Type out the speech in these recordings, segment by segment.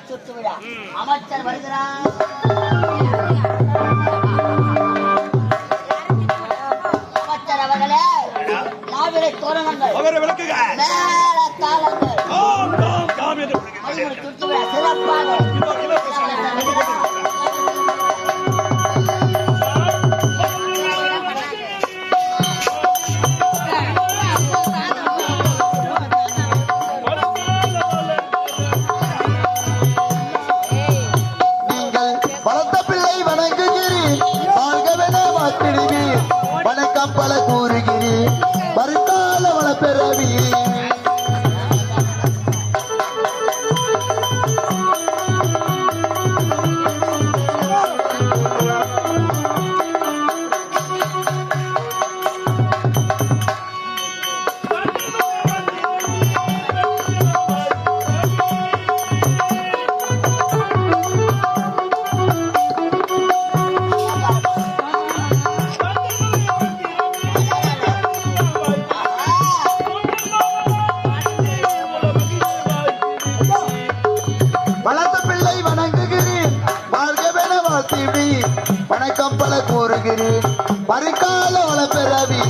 சுற்று விழா அமைச்சர் வருகிறார். அமைச்சர் அவர்களே, மாவிலை தோரணங்கள், மேல தாளங்கள், சுற்று விழா சிறப்பாக பல கூறுகிறேன் வருங்கால வளப்பெறவி வணக்கம் பல கூறுகிறேன் வருங்கால வளப்பெறவி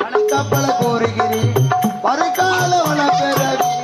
வணக்கம் பல கூறுகிறேன் வருங்கால வளப்பெறவி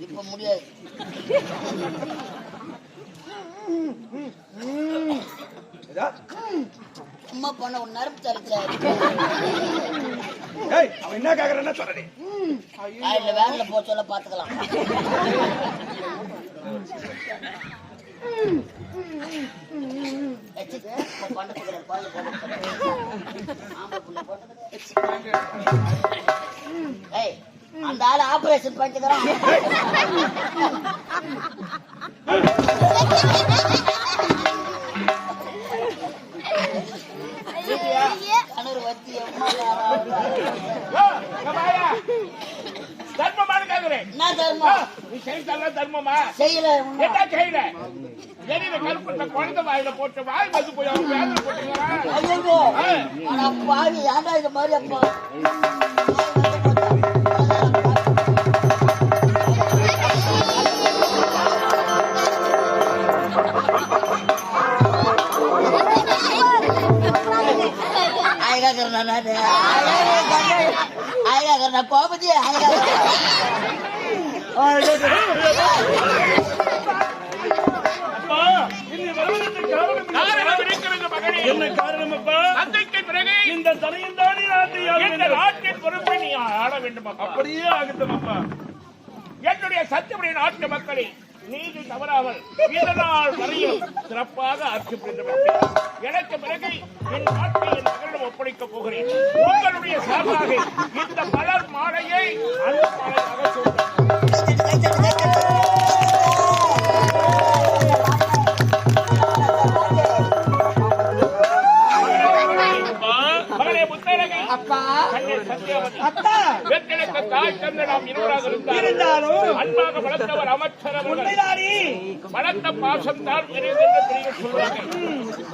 இப்ப முடியாது. அம்மா பண்ண ஒரு நறுப்பு தரிக்கிறாரு. அவன் என்ன கேக்குறேன்னா சொல்றே. வேன்ல போ சொல்ல பாத்துக்கலாம். அந்த ஆள் ஆபரேஷன் பண்ணிக்கிறான். என்ன தர்மம்? நீ செய்யல தர்மமா? செய்யல. என்ன செய்யல? வெளியில கருப்புல குழந்தை வாயில போட்டு வாய் வந்து போய் அவங்க வேதனை போட்டுங்களா? ஐயோ ஆனா பாவி ஏன்டா இது மாதிரி அப்பா आएगा करना ना दे आएगा करना कौन बजे आएगा और என்ன காரணம் அப்பா? அன்றைக்கு பிறகு இந்த தலையந்தானே நாட்டின் பொறுப்பை நீ ஆட வேண்டும். அப்படியே ஆகட்டும் அப்பா. என்னுடைய சத்தியமுடைய நாட்டு மக்களை நீதி தவறாமல் இந்த நாள் வரையும் சிறப்பாக ஆட்சி புரிந்து எனக்கு பிறகு என் நாட்டை என் மகளிடம் ஒப்படைக்கப் போகிறேன். உங்களுடைய சார்பாக இந்த மலர் மாலையை அந்த மாலையாக சொல்றேன். அப்பா அத்தா வெற்றிலுக்கு தாய் தந்து நாம் இருவராக இருந்தாலும் அன்பாக வளர்த்தவர் அமைச்சர் உண்மைதானே. வளர்த்த பாசம் தான் என்று சொல்றாங்க.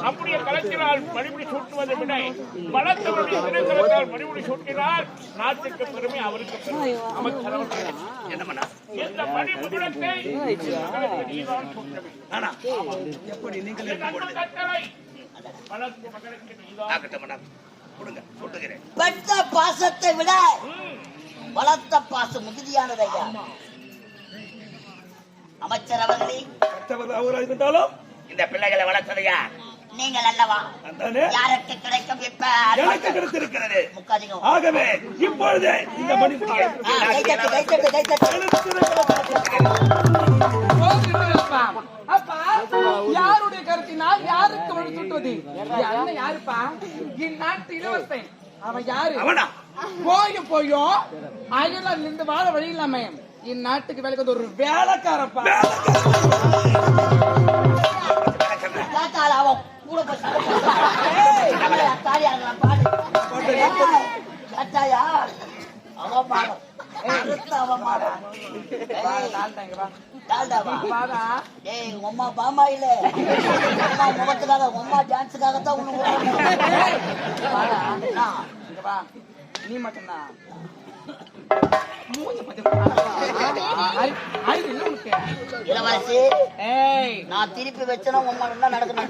அப்படியே கலத்தினால் மணிமுடி சூட்டுவதை விட வளர்த்தவருடைய திருக்கலத்தால் மணிமுடி சூட்டினால் நாட்டுக்கு பெருமை, அவருக்கு பெருமை. அமைச்சர் என்ன இந்த மணிமுடித்தை நீதான் சூட்ட எப்படி நீங்கள் வளர்ப்பு மகளுக்கு நீதான் பெற்ற பாசத்தை விட வளர்த்த பாசம் மிகுதியானது ஐயா. அமைச்சர் அவர்களே, அவராக இருந்தாலும் இந்த பிள்ளைகளை வளர்த்ததையா நீங்கள் அல்லவா? யாருக்கு கிடைக்கும் இப்ப எனக்கு கிடைத்திருக்கிறது. முக்காதிகம். ஆகவே இப்பொழுது இந்த மணிமுடியை அப்பா யாருடைய கருத்தினால் யாருக்கு வழி சுட்டுவது? அண்ணன் யாருப்பா? இந்நாட்டு இளவரசன். அவன் யாரு? போயும் அயல நின்று வாழ வழி இல்லாம இந்நாட்டுக்கு வேலைக்கு வந்து ஒரு வேலைக்காரப்பா. அவன் கூட உம்மா பாமா இல்ல உம்மா முகத்துக்காக உம்மா டான்ஸுக்காகத்தான் நீ மட்டும்தான் இளவரசி. நான் திருப்பி வச்சனா உம்மா என்ன நடக்கணும்?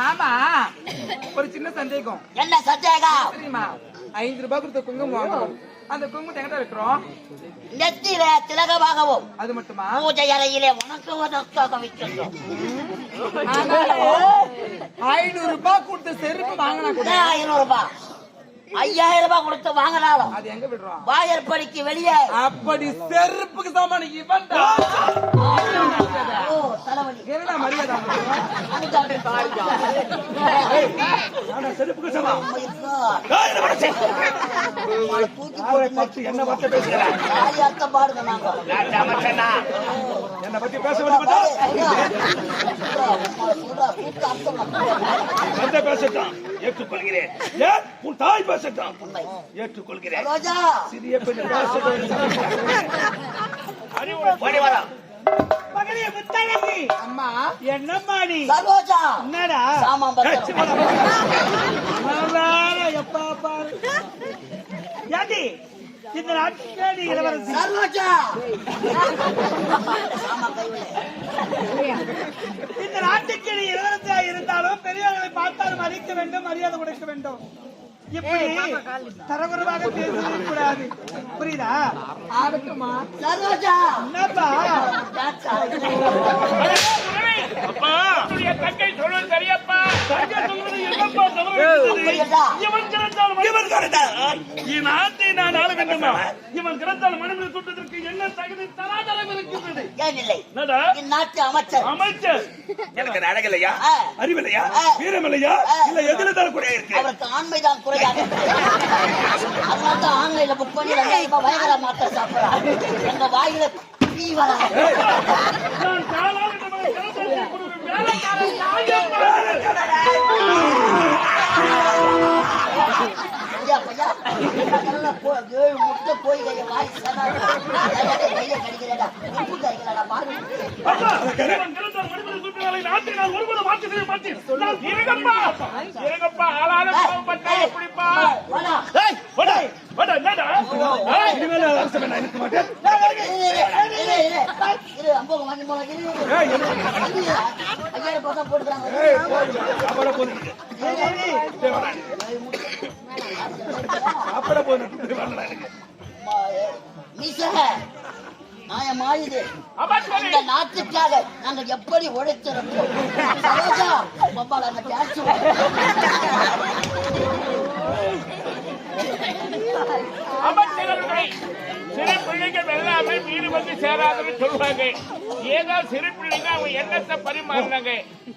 ஆமா, ஒரு சின்ன சந்தேகம். என்ன சந்தேகம்? தெரியுமா? 5 ரூபாய் கொடுத்த குங்குமம் வாங்குறோம். அந்த குங்குமத்தை எங்கிட்ட வைக்கிறோம்? நெத்தியில திலகமாகவும். அது மட்டுமா? பூஜை அறையிலே உனக்கு வைக்கின்றோம். 500 ரூபாய் கொடுத்த செருப்பு வாங்கினா கூட 500 ரூபாய் 5000 ரூபாய் கொடுத்து வாங்கினாலும் அது எங்க விடுறோம்? வாயற்படிக்கு வெளியே. அப்படி செருப்புக்கு சமான இவன் என்னடா மரியாதை? செருப்புக்கு சமம் தூக்கி போட்டு என்ன பத்தி பேசுறேன்? அர்த்தம் பாடுங்க. என்ன பத்தி பேச பேசட்டான் ஏற்றுக்கொள்கிறேன். உன் தாய் பேசட்டான் ஏற்றுக்கொள்கிறேன். சிறிய பெண் அம்மா என்னம்மா நீ சரோஜா என்னடா எப்பா பாரு யாடி இந்த நாட்டுக்கே நீ இளவரசி சரோஜா. இந்த நாட்டுக்கு நீ இளவரசியா இருந்தாலும் பெரியவர்களை பார்த்தாலும் மதிக்க வேண்டும், மரியாதை கொடுக்க வேண்டும். இப்படி தரகுறவாக பேசவே கூடாது. புரியுதா? ஆகட்டுமா சரோஜா. என்னப்பா தங்கை சொல்வது சரியப்பா. நாட்டை நான் ஆள வேண்டுமா? இவன் கிடந்தால் மனதில் சுட்டதற்கு என்ன தகுதி தராதரம் இருக்கின்றது? இந்நாட்டு அமைச்சர். அமைச்சர் எனக்கு அழகில்லையா, அறிவில்லையா, வீரமில்லையா, இல்ல எதிர தான் குறையா இருக்கு? அவருக்கு ஆண்மைதான் குறையாக இருக்கு. அதனால்தான் ஆன்லைன்ல புக் பண்ணி 2000 ரூபாய் பயங்கர மாத்திரை சாப்பிடறான். எங்க வாயில பீ வராது. முட்டை போய் வாய் கையை கடிக்கிறேடா உப்பு கறிக்கிறடா பாரு. அம்பகம் வாங்கி போல 5000 பார்த்தா போட்டுக்கிறாங்க. நியாயமா இது? அமைச்சரே இந்த நாட்டுக்காக நாங்கள் எப்படி உழைத்திருப்போம். சரோஜா, பொம்பால அந்த பேசுவோம். அமைச்சர்களை சிறு பிள்ளைகள் எல்லாமே வீடு வந்து சேராதுன்னு சொல்லுவாங்க. ஏதோ சிறு பிள்ளைங்க அவங்க எண்ணத்தை பரிமாறினாங்க.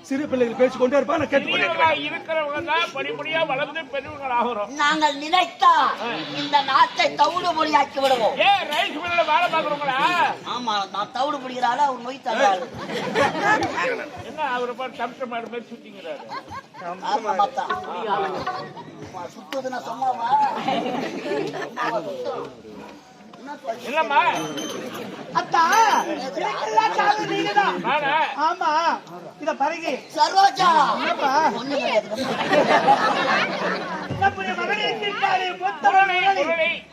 சிறு பிள்ளைகள் பேச்சு கொண்டே இருப்பா, நான் பெரியவங்களா இருக்கிறவங்க தான் படிப்படியா வளர்ந்து பெரியவங்கள் ஆகிறோம். நாங்கள் நினைத்தா இந்த நாட்டை தவிடு மொழியாக்கி விடுவோம். ஏன் ரைஸ் மில்ல வேலை பார்க்கறவங்களா? ஆமா, நான் தவிடு பிடிக்கிறாள், அவர் நோய் தள்ளாள். என்ன அவரு பாரு தம்பிட்ட மாடு மாதிரி சுத்திங்கிறாரு. ஆமா மாத்தா, சுத்துது நான் சொன்னாவா? இல்லம்மா அத்தா, இதுக்கெல்லாம் காரணம் நீங்கதான். நானா? ஆமா, இத பாருங்க. சரோஜா, என்னப்பா? ஒண்ணு கிடையாது. நம்முடைய மகனை எங்கிருந்தாரு? மூத்த மகளை.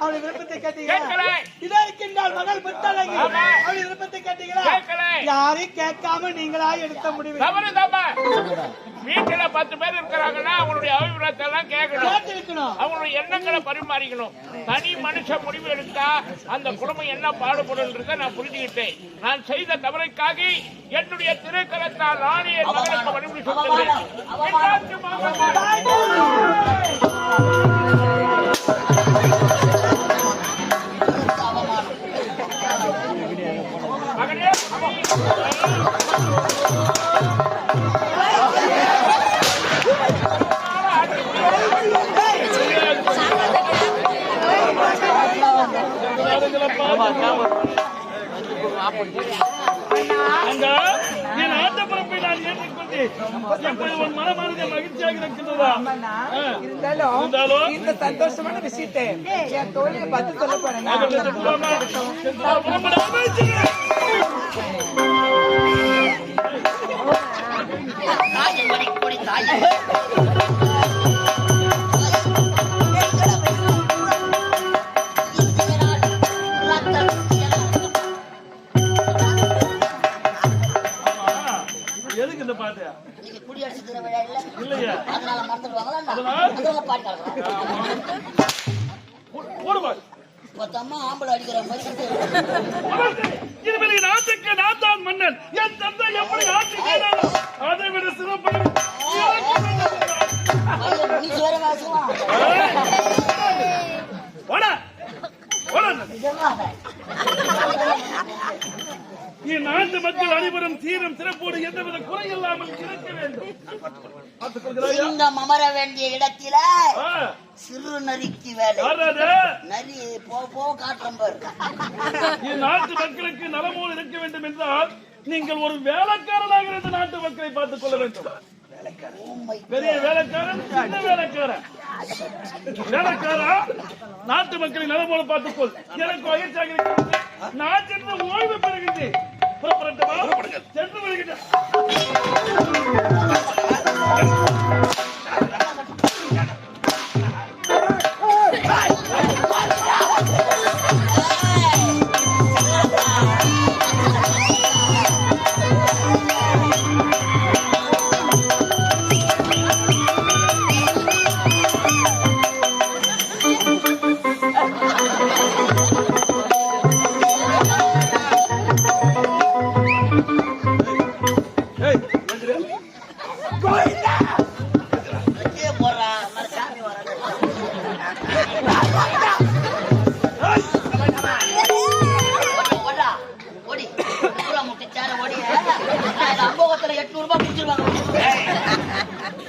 அவளை விருப்பத்தை கேட்டீங்களா? கேட்கலை. இதா இருக்கின்றாள் மகள் முத்தழகி. ஆமா. அவளை விருப்பத்தை கேட்டீங்களா? கேட்கலை. யாரையும் கேட்காம நீங்களா எடுத்த முடிவு. தவறு தப்பா. வீட்டுல 10 பேர் இருக்கிறாங்கன்னா அவங்களுடைய அபிப்பிராயத்தை எல்லாம் கேட்கணும். கேட்டிருக்கணும். அவங்களுடைய எண்ணங்களை பரிமாறிக்கணும். தனி மனுஷ முடிவு எடுத்தா அந்த குடும்பம் என்ன பாடுபடுன்றத நான் புரிஞ்சுக்கிட்டேன். நான் செய்த தவறுக்காக என்னுடைய திருக்கரத்தால் நானே என் மகளுக்கு மறுபடி சொல்கிறேன். மகனே என் ஆட்டப்பரப்பை நான் ஏற்றுக்கொண்டேன். இப்போது உன் மனமானது மகிழ்ச்சியாக இருக்கின்றதா? இருந்தாலும் இந்த சந்தோஷமான விஷயத்தை என் தோழியை பார்த்து சொல்ல போறேன். தாயின் மணி கொடி தாயே. எதுக்கு இந்த பாட்டு? இன்னைக்கு குடியரசு தின விழா இல்ல? இல்லையா? அதனால மறந்துடுவாங்களா? அதனால? அதனால பாடி கிடக்குறேன். போடுவா. மொத்தமா ஆம்பளை அடிக்கிற மாதிரி இனிமேல் நாட்டுக்கு நான் தான் மன்னன். என் தந்தை எப்படி ஆட்சி செய்தாரோ அதை விட சிறப்பாக நீ சேர வாசலாம். என் நாட்டு மக்கள் அனைவரும் சீரும் சிறப்போடு எந்தவித குறை இல்லாமல் இருக்க வேண்டும். சிங்கம் அமர வேண்டிய இடத்தில சிறு நரிக்கு வேலை. நரி போ காட்டம் பாரு. என் நாட்டு மக்களுக்கு நலமோடு இருக்க வேண்டும் என்றால் நீங்கள் ஒரு வேலைக்காரனாக இருந்த நாட்டு மக்களை பார்த்துக் கொள்ள வேண்டும். பெரிய வேலைக்காரன், சின்ன வேலைக்காரன். வேலைக்காரா நாட்டு மக்களை நலமோடு பார்த்துக்கொள். எனக்கு மகிழ்ச்சியாக இருக்கிறது. நான் சென்று ஓய்வு பெறுகின்றேன். சென்று வருகின்றேன்.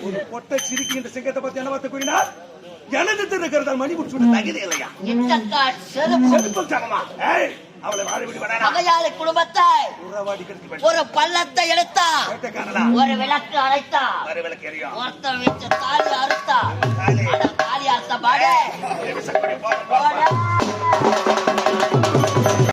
ஒரு பொட்டை சிரிக்கின்ற சிங்கத்தை பத்தி என்ன பார்த்து கூறினார்? எனது திருக்கிறதால் மணி முடிச்சு தகுதி இல்லையா? பகையாளி குடும்பத்தை ஒரு பள்ளத்தை எடுத்தா, ஒரு விளக்கு அழைத்தா, ஒருத்தர் வச்ச தாலி அறுத்தா, தாலி அறுத்த பாடு